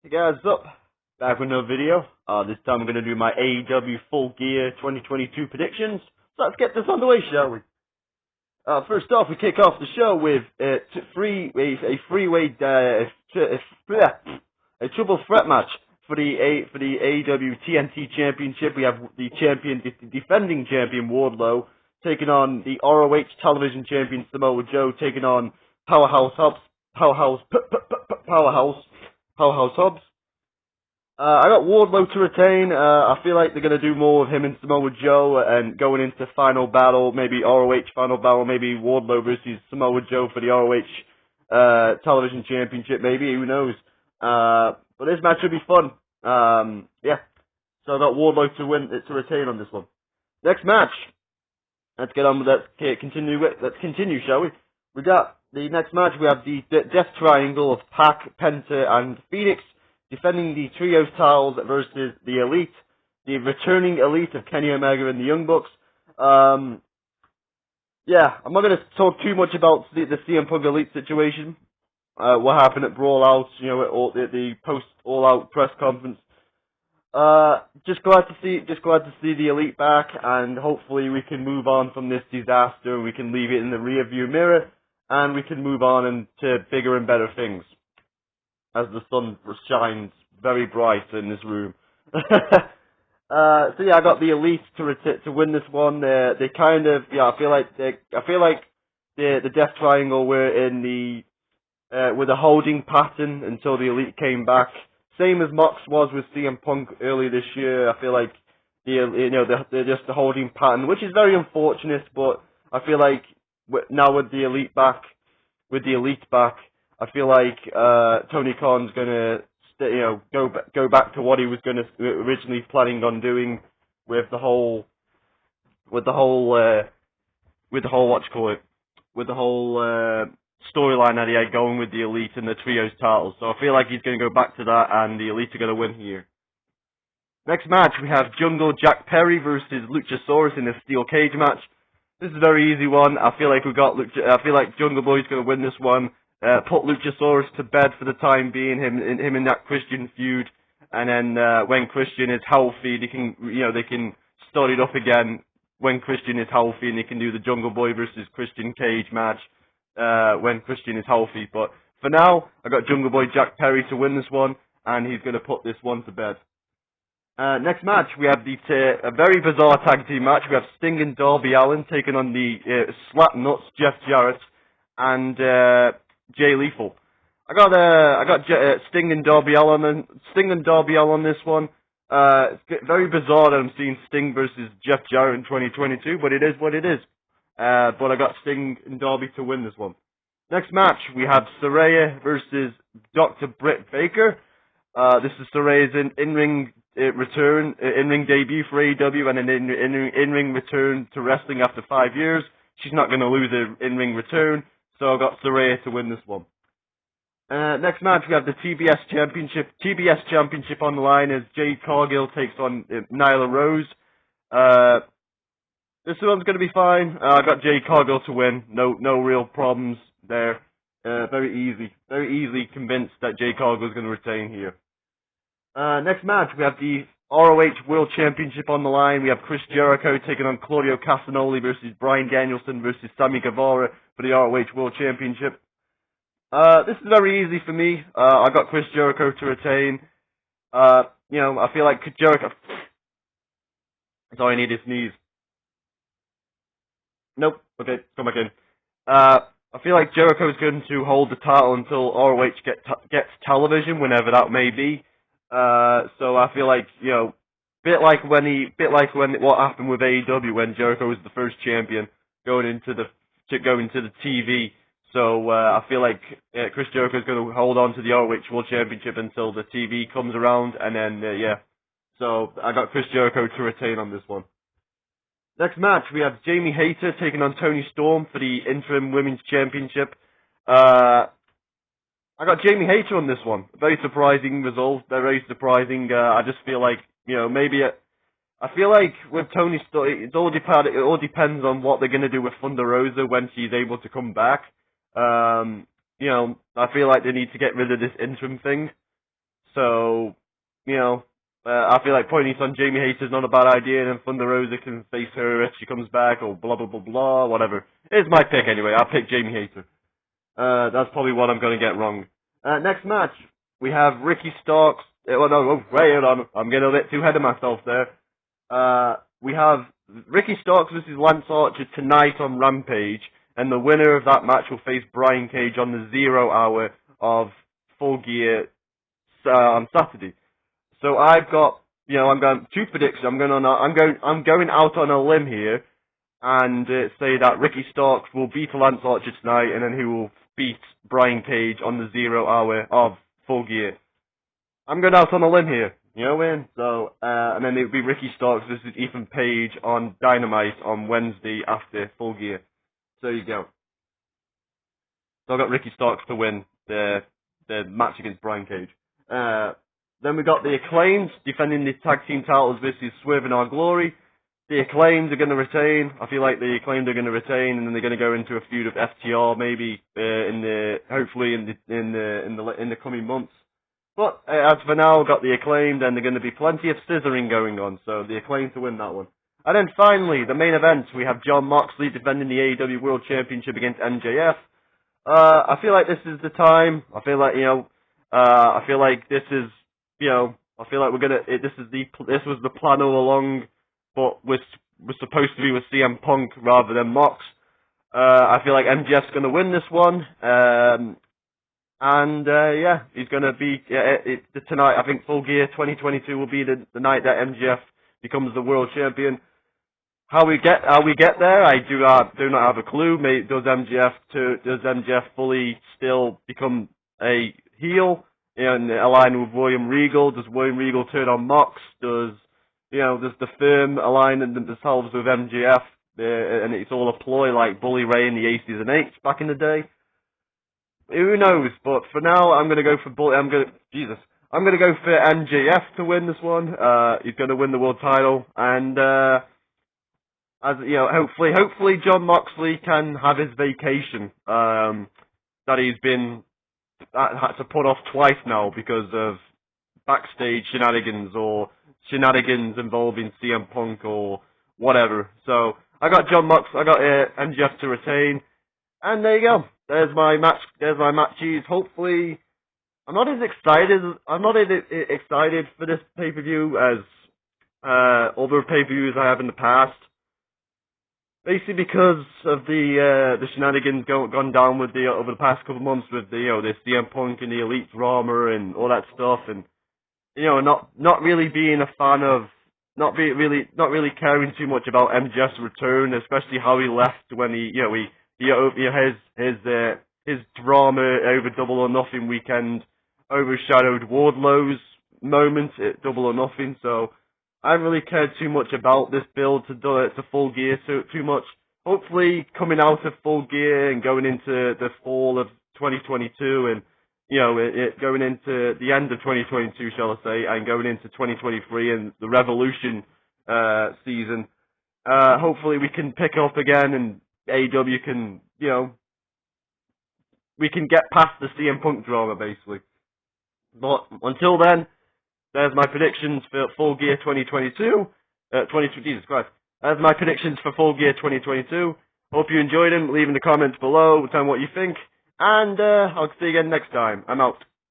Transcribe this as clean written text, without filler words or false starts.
Hey guys, what's up? Back with another video. This time I'm going to do my AEW Full Gear 2022 predictions. So let's get this on the way, shall we? First off, we kick off the show with a triple threat match for the AEW TNT Championship. We have the defending champion Wardlow taking on the ROH Television Champion Samoa Joe, taking on Powerhouse Hobbs. Powerhouse Hobbs. I got Wardlow to retain. I feel like they're going to do more with him and Samoa Joe and going into final battle, maybe ROH final battle, maybe Wardlow versus Samoa Joe for the ROH Television Championship, maybe, who knows. But this match should be fun. Yeah. So I got Wardlow to retain on this one. Next match. Let's get on with that. Let's continue, shall we? We got the next match. We have the Death Triangle of Pac, Penta, and Phoenix defending the Trios titles versus the Elite, the returning Elite of Kenny Omega and the Young Bucks. Yeah, I'm not going to talk too much about the CM Punk Elite situation. What happened at Brawl Out, at the post All Out press conference. Just glad to see the Elite back, and hopefully we can move on from this disaster and we can leave it in the rearview mirror, and we can move on into bigger and better things. As the sun shines very bright in this room. So yeah, I got the Elite to win this one. They kind of, I feel like the Death Triangle were in with a holding pattern until the Elite came back. Same as Mox was with CM Punk earlier this year. I feel like they're just a holding pattern, which is very unfortunate. But I feel like now with the Elite back, I feel like Tony Khan's gonna go back to what he was originally planning on doing with the whole storyline that he had going with the Elite and the Trios titles. So I feel like he's gonna go back to that, and the Elite are gonna win here. Next match we have Jungle Jack Perry versus Luchasaurus in a steel cage match. This is a very easy one. I feel like Jungle Boy's gonna win this one. Put Luchasaurus to bed for the time being, him in that Christian feud, and then when Christian is healthy, they can start it up again when Christian is healthy, and they can do the Jungle Boy versus Christian cage match when Christian is healthy. But for now, I got Jungle Boy Jack Perry to win this one, and he's going to put this one to bed. Next match, we have a very bizarre tag team match. We have Sting and Darby Allin taking on the Slap Nuts Jeff Jarrett and Jay Lethal. I got Sting and Darby Allin on this one. It's very bizarre that I'm seeing Sting versus Jeff Jarrett in 2022, but it is what it is. But I got Sting and Darby to win this one. Next match, we have Saraya versus Dr. Britt Baker. This is Saraya's in-ring return, in-ring debut for AEW, and an in-ring return to wrestling after 5 years. She's not going to lose her in-ring return. So I got Saraya to win this one. Next match, we have the TBS Championship on the line as Jade Cargill takes on Nyla Rose. This one's going to be fine. I got Jade Cargill to win. No real problems there. Very easily convinced that Jade Cargill is going to retain here. Next match, we have the ROH World Championship on the line. We have Chris Jericho taking on Claudio Castagnoli versus Bryan Danielson versus Sammy Guevara for the ROH World Championship. This is very easy for me. I got Chris Jericho to retain. I feel like Jericho... Sorry, I need to sneeze. Nope. Okay, come back in. I feel like Jericho is going to hold the title until ROH gets television, whenever that may be. So I feel like, bit like what happened with AEW when Jericho was the first champion going into the TV. So I feel like Chris Jericho is going to hold on to the ROH World Championship until the TV comes around, and then So I got Chris Jericho to retain on this one. Next match we have Jamie Hayter taking on Toni Storm for the Interim Women's Championship. I got Jamie Hayter on this one. Very surprising result. Very surprising. I just feel like, I feel like with Toni Storm, it all depends on what they're going to do with Thunder Rosa when she's able to come back. I feel like they need to get rid of this interim thing. So, I feel like pointing on Jamie Hayter is not a bad idea, and then Thunder Rosa can face her if she comes back, or blah, blah, blah, blah, whatever. It's my pick anyway. I'll pick Jamie Hayter. That's probably what I'm going to get wrong. Next match, we have Ricky Starks. Hold on. I'm getting a bit too ahead of myself there. We have Ricky Starks versus Lance Archer tonight on Rampage, and the winner of that match will face Brian Cage on the 0 hour of Full Gear on Saturday. So I've got, I'm going two predictions. I'm going out on a limb here, and say that Ricky Starks will beat Lance Archer tonight, and then he will beat Brian Cage on the 0 hour of Full Gear. I'm going out on a limb here, So, and then it would be Ricky Starks versus Ethan Page on Dynamite on Wednesday after Full Gear. So there you go. So I got Ricky Starks to win the match against Brian Cage. Then we got the Acclaimed defending the tag team titles versus Swerve and Our Glory. The Acclaimed are going to retain. I feel like the Acclaimed are going to retain, and then they're going to go into a feud of FTR maybe hopefully in the coming months. But as for now, got the Acclaimed, and there's going to be plenty of scissoring going on. So the Acclaimed to win that one. And then finally, the main event, we have Jon Moxley defending the AEW World Championship against MJF. I feel like this is the time. I feel like I feel like this is I feel like this was the plan all along, but we're supposed to be with CM Punk rather than Mox. I feel like MJF's going to win this one, he's going to be tonight. I think Full Gear 2022 will be the night that MJF becomes the world champion. How we get there, I do not have a clue. Does MJF fully still become a heel and align with William Regal? Does William Regal turn on Mox? Does the firm align themselves with MJF? And it's all a ploy like Bully Ray in the Aces and Eights back in the day. Who knows? But for now, I'm going to go for I'm going to go for MJF to win this one. He's going to win the world title, and hopefully Jon Moxley can have his vacation that he's been had to put off twice now because of backstage shenanigans or shenanigans involving CM Punk or whatever. So I got MJF to retain, and there you go. There's my matches. Hopefully, I'm not as excited for this pay-per-view as other pay-per-views I have in the past. Basically because of the shenanigans gone down with over the past couple of months with the CM Punk and the Elite drama and all that stuff, and not really being a fan of not really caring too much about MJF's return, especially how he left when his drama over Double or Nothing weekend overshadowed Wardlow's moment at Double or Nothing. So I haven't really cared too much about this build to Full Gear too much. Hopefully, coming out of Full Gear and going into the fall of 2022 and going into the end of 2022, shall I say, and going into 2023 and the Revolution season, hopefully we can pick up again and AEW can, we can get past the CM Punk drama, basically. But until then, there's my predictions for Full Gear 2022. Jesus Christ. There's my predictions for Full Gear 2022. Hope you enjoyed them. Leave in the comments below. Tell me what you think. And I'll see you again next time. I'm out.